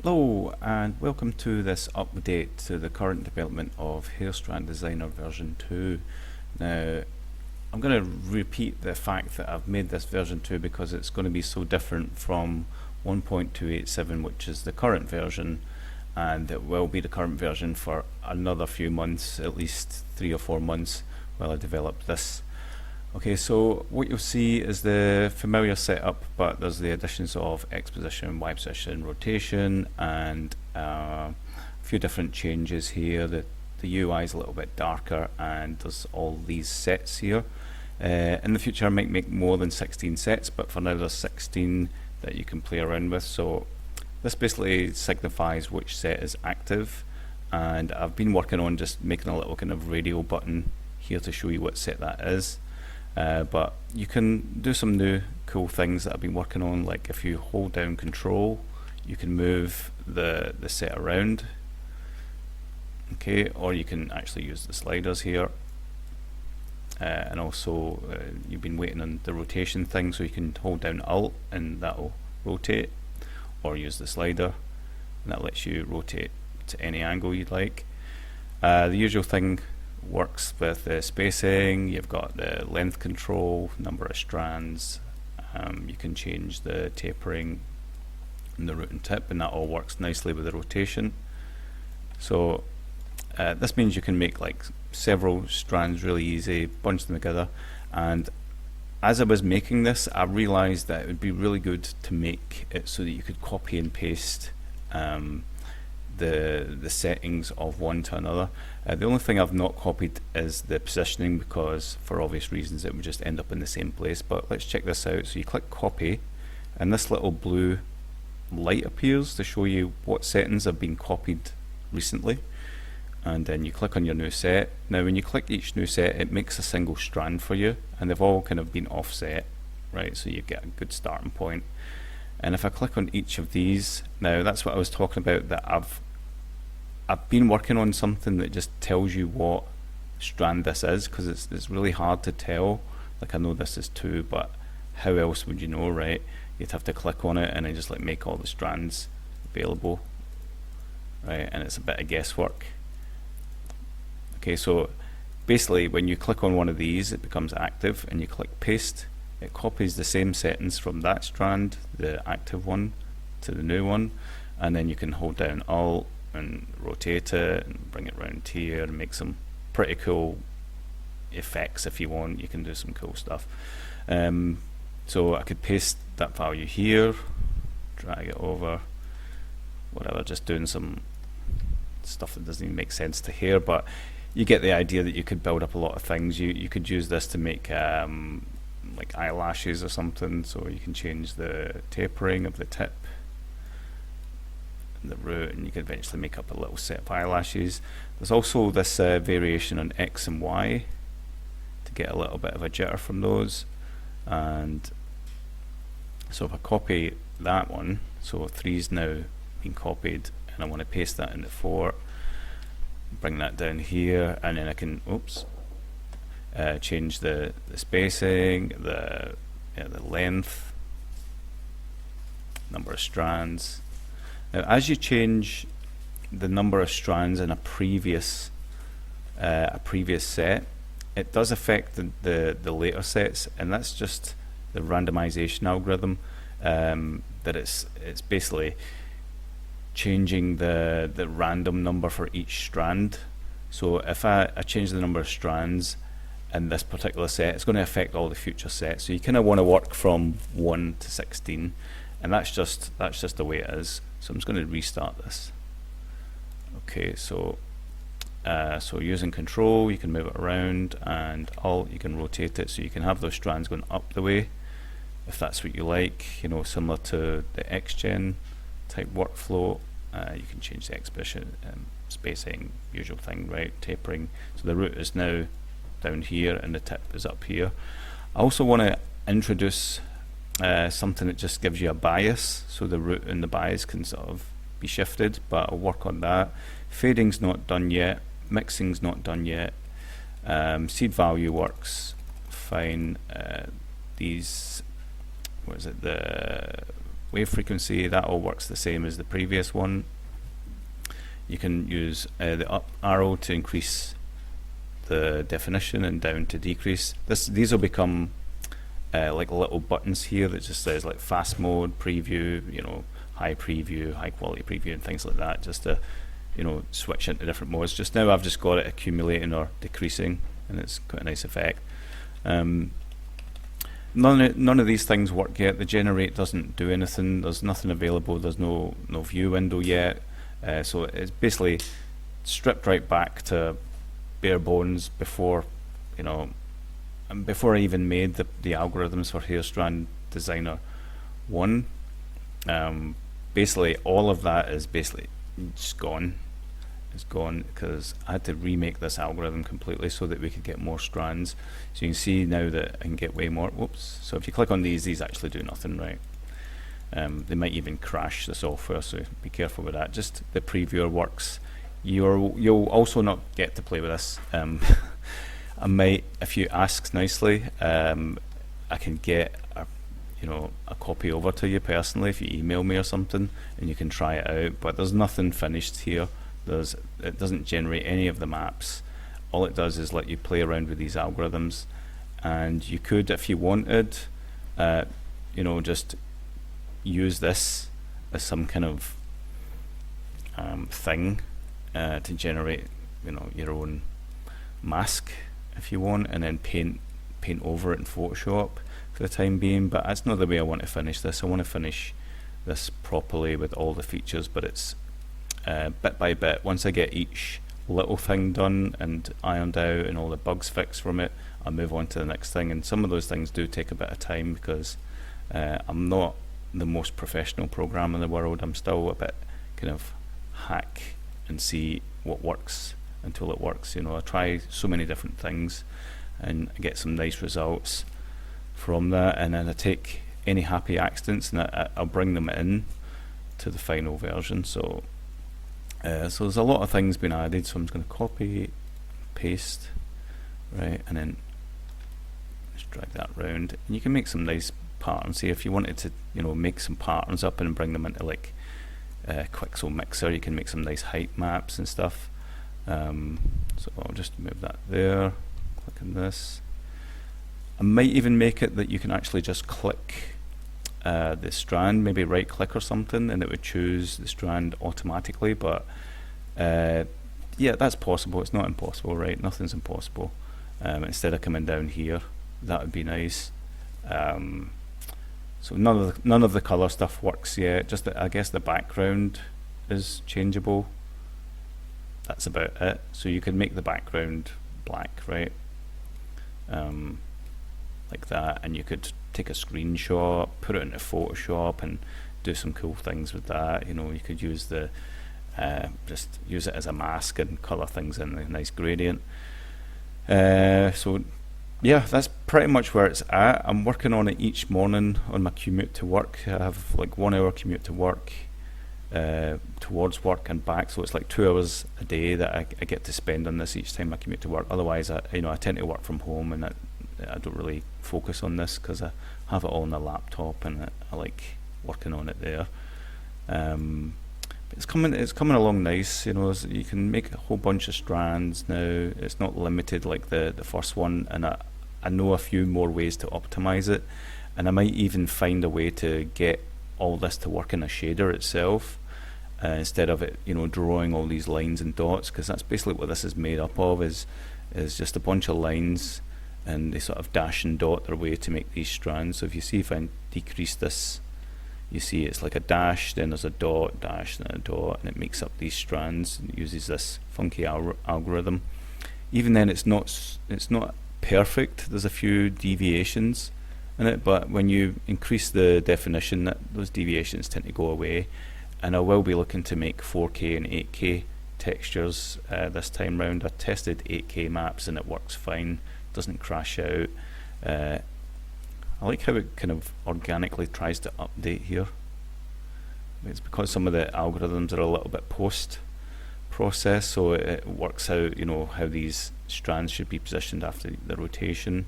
Hello and welcome to this update to the current development of Strand Designer version 2. Now I'm going to repeat the fact that I've made this version 2 because it's going to be so different from 1.287, which is the current version, and it will be the current version for another few months, at least 3 or 4 months, while I develop this. Okay, so what you'll see is the familiar setup, but there's the additions of X position, Y position, rotation, and a few different changes here. The UI is a little bit darker, and there's all these sets here. In the future I might make more than 16 sets, but for now there's 16 that you can play around with. So this basically signifies which set is active, and I've been working on just making a little kind of radio button here to show you what set that is. But you can do some new cool things that I've been working on, like if you hold down control you can move the set around, okay, or you can actually use the sliders here, and also you've been waiting on the rotation thing, so you can hold down Alt and that'll rotate, or use the slider and that lets you rotate to any angle you'd like. The usual thing works with the spacing. You've got the length control, number of strands, you can change the tapering and the root and tip, and that all works nicely with the rotation. So this means you can make like several strands really easy, bunch them together. And as I was making this, I realized that it would be really good to make it so that you could copy and paste the settings of one to another. The only thing I've not copied is the positioning, because for obvious reasons it would just end up in the same place. But let's check this out. So you click copy and this little blue light appears to show you what settings have been copied recently, and then you click on your new set. Now when you click each new set it makes a single strand for you, and they've all kind of been offset, right, so you get a good starting point. And if I click on each of these, now that's what I was talking about, that I've been working on something that just tells you what strand this is, because it's really hard to tell. Like, I know this is 2, but how else would you know, right? You'd have to click on it and then just like make all the strands available, right? And it's a bit of guesswork. Okay, so basically when you click on one of these it becomes active, and you click paste, it copies the same settings from that strand, the active one, to the new one, and then you can hold down Alt and rotate it and bring it around here and make some pretty cool effects. If you want, you can do some cool stuff. So I could paste that value here, drag it over, whatever, just doing some stuff that doesn't even make sense to here, but you get the idea that you could build up a lot of things. You could use this to make like eyelashes or something, so you can change the tapering of the tip, the root, and you can eventually make up a little set of eyelashes. There's also this variation on X and Y to get a little bit of a jitter from those. And so if I copy that one, so 3's now been copied, and I want to paste that into 4, bring that down here, and then I can change the spacing, the length, number of strands. Now as you change the number of strands in a previous set, it does affect the later sets, and that's just the randomization algorithm, that it's basically changing the random number for each strand. So if I change the number of strands in this particular set, it's going to affect all the future sets. So you kind of want to work from 1 to 16, and that's just the way it is. So I'm just going to restart this. Okay, so using control you can move it around, and Alt you can rotate it, so you can have those strands going up the way if that's what you like, you know, similar to the XGen type workflow. You can change the X position, spacing, usual thing, right, tapering. So the root is now down here and the tip is up here. I also want to introduce something that just gives you a bias, so the root and the bias can sort of be shifted, but I'll work on that. Fading's not done yet, mixing's not done yet. Seed value works fine. These, what is it, the wave frequency, that all works the same as the previous one. You can use the up arrow to increase the definition and down to decrease. These will become like little buttons here that just says like fast mode, preview, high preview, high quality preview, and things like that, just to switch into different modes. Just now I've just got it accumulating or decreasing, and it's quite a nice effect. None of these things work yet. The generate doesn't do anything. There's nothing available. There's no view window yet. So it's basically stripped right back to bare bones before before I even made the algorithms for Strand Designer 1. Basically all of that is basically just gone. It's gone because I had to remake this algorithm completely so that we could get more strands. So you can see now that I can get way more. Whoops. So if you click on these actually do nothing, right? They might even crash the software, so be careful with that. Just the previewer works. You'll also not get to play with this. I might, if you ask nicely, I can get a copy over to you personally if you email me or something, and you can try it out. But there's nothing finished here. It doesn't generate any of the maps. All it does is let you play around with these algorithms, and you could, if you wanted, just use this as some kind of thing to generate your own mask if you want, and then paint over it in Photoshop for the time being. But that's not the way I want to finish this. I want to finish this properly with all the features, but it's bit by bit. Once I get each little thing done and ironed out and all the bugs fixed from it, I'll move on to the next thing. And some of those things do take a bit of time because I'm not the most professional programmer in the world. I'm still a bit kind of hack and see what works until it works. I try so many different things and I get some nice results from that, and then I take any happy accidents and I'll bring them in to the final version. So there's a lot of things being added, so I'm just going to copy, paste, right, and then just drag that round, and you can make some nice patterns here. If you wanted to make some patterns up and bring them into like Quixel Mixer, you can make some nice height maps and stuff. So I'll just move that there, click on this. I might even make it that you can actually just click the strand, maybe right click or something, and it would choose the strand automatically. But yeah, that's possible. It's not impossible, right? Nothing's impossible. Instead of coming down here, that would be nice. So none of the color stuff works yet. Just I guess the background is changeable. That's about it. So you can make the background black, right? Like that, and you could take a screenshot, put it into Photoshop, and do some cool things with that. You could use the just use it as a mask and color things in a nice gradient. So yeah, that's pretty much where it's at. I'm working on it each morning on my commute to work. I have like 1 hour commute to work, towards work and back, so it's like 2 hours a day that I get to spend on this each time I commute to work. Otherwise, I tend to work from home, and I don't really focus on this because I have it all on the laptop, and I like working on it there. It's coming along nice. You can make a whole bunch of strands now. It's not limited like the first one, and I know a few more ways to optimize it, and I might even find a way to get all this to work in a shader itself, instead of it drawing all these lines and dots, because that's basically what this is made up of, is just a bunch of lines, and they sort of dash and dot their way to make these strands. So if you see, if I decrease this, you see it's like a dash, then there's a dot, dash, then a dot, and it makes up these strands, and it uses this funky algorithm. Even then, it's not perfect. There's a few deviations in it, but when you increase the definition, those deviations tend to go away. And I will be looking to make 4K and 8K textures this time round. I tested 8K maps and it works fine, doesn't crash out. I like how it kind of organically tries to update here. It's because some of the algorithms are a little bit post-process, so it works out how these strands should be positioned after the rotation,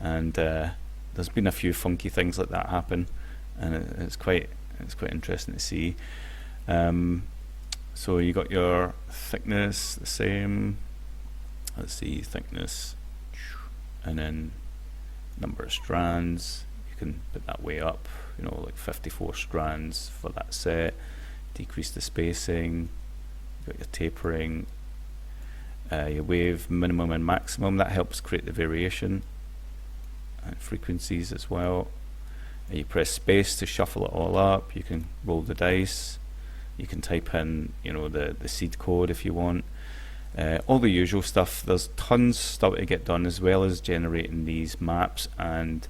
and there's been a few funky things like that happen, and it's quite It's quite interesting to see. So you got your thickness the same. Let's see, thickness, and then number of strands. You can put that way up, you know, like 54 strands for that set. Decrease the spacing. You got your tapering, your wave minimum and maximum. That helps create the variation, and frequencies as well. And you press space to shuffle it all up. You can roll the dice. You can type in, you know, the seed code if you want. All the usual stuff. There's tons of stuff to get done, as well as generating these maps. And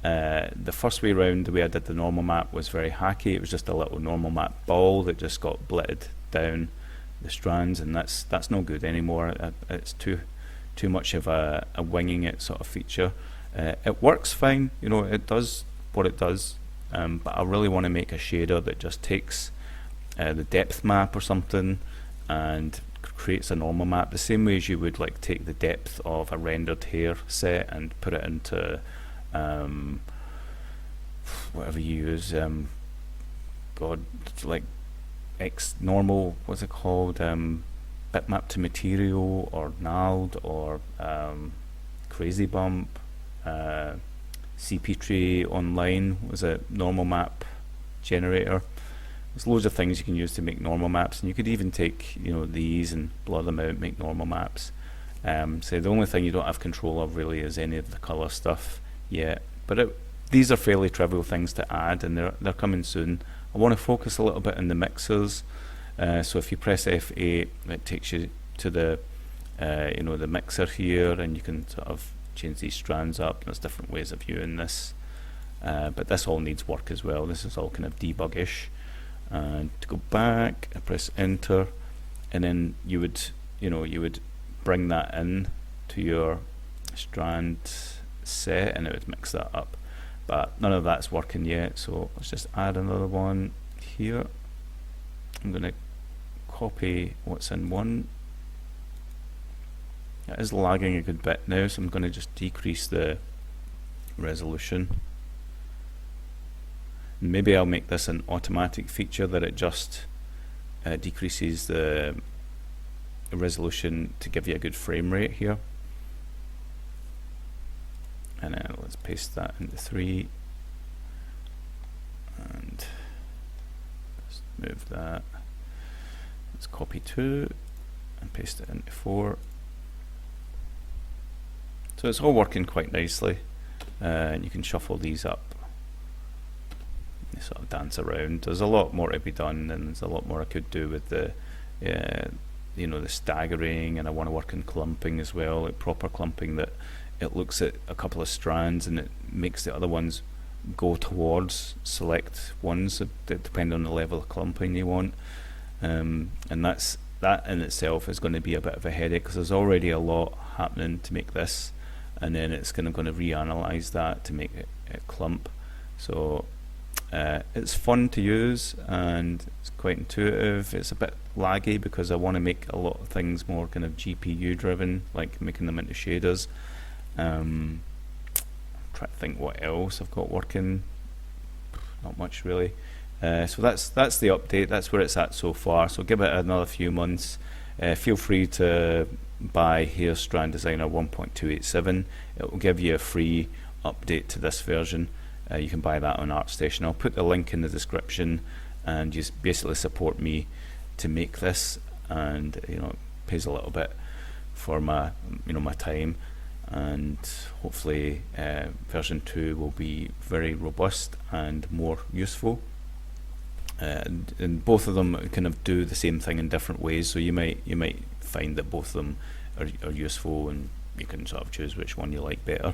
the first way around, the way I did the normal map was very hacky. It was just a little normal map ball that just got blitted down the strands, and that's no good anymore. It's too much of a winging it sort of feature. It works fine, you know, it does what it does, but I really want to make a shader that just takes the depth map or something and creates a normal map, the same way as you would like take the depth of a rendered hair set and put it into whatever you use, like X normal, what's it called, bitmap to material, or NALD, or Crazy Bump, CP3 online was a normal map generator. There's loads of things you can use to make normal maps, and you could even take, you know, these and blur them out, make normal maps. So the only thing you don't have control of really is any of the color stuff yet, but these are fairly trivial things to add, and they're coming soon. I want to focus a little bit on the mixers. So if you press F8, it takes you to the you know, the mixer here, and you can sort of change these strands up. There's different ways of viewing this, but this all needs work as well. This is all kind of debug-ish. And to go back, I press enter, and then you would bring that in to your strand set, and it would mix that up. But none of that's working yet, so let's just add another one here. I'm going to copy what's in one. It is lagging a good bit now, so I'm going to just decrease the resolution. Maybe I'll make this an automatic feature that it just decreases the resolution to give you a good frame rate here. And then let's paste that into 3, and let's move that. Let's copy 2 and paste it into 4. So it's all working quite nicely, and you can shuffle these up. You sort of dance around. There's a lot more to be done, and there's a lot more I could do with the you know, the staggering, and I want to work in clumping as well, like proper clumping that it looks at a couple of strands and it makes the other ones go towards select ones that depend on the level of clumping you want, and that in itself is going to be a bit of a headache, because there's already a lot happening to make this, and then it's going to reanalyze that to make it clump. So it's fun to use, and it's quite intuitive. It's a bit laggy because I want to make a lot of things more kind of GPU driven, like making them into shaders. I'm trying to think what else I've got working. Not much really. So that's the update. That's where it's at so far. So give it another few months. Feel free to buy Hair Strand Designer 1.287. It will give you a free update to this version. You can buy that on ArtStation. I'll put the link in the description, and just basically support me to make this, and you know, it pays a little bit for my my time, and hopefully version 2 will be very robust and more useful. And both of them kind of do the same thing in different ways, so you might find that both of them are useful, and you can sort of choose which one you like better.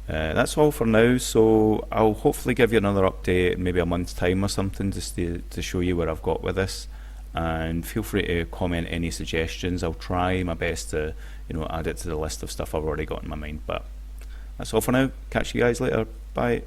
That's all for now, so I'll hopefully give you another update in maybe a month's time or something, just to show you where I've got with this. And feel free to comment any suggestions. I'll try my best to add it to the list of stuff I've already got in my mind. But that's all for now. Catch you guys later. Bye.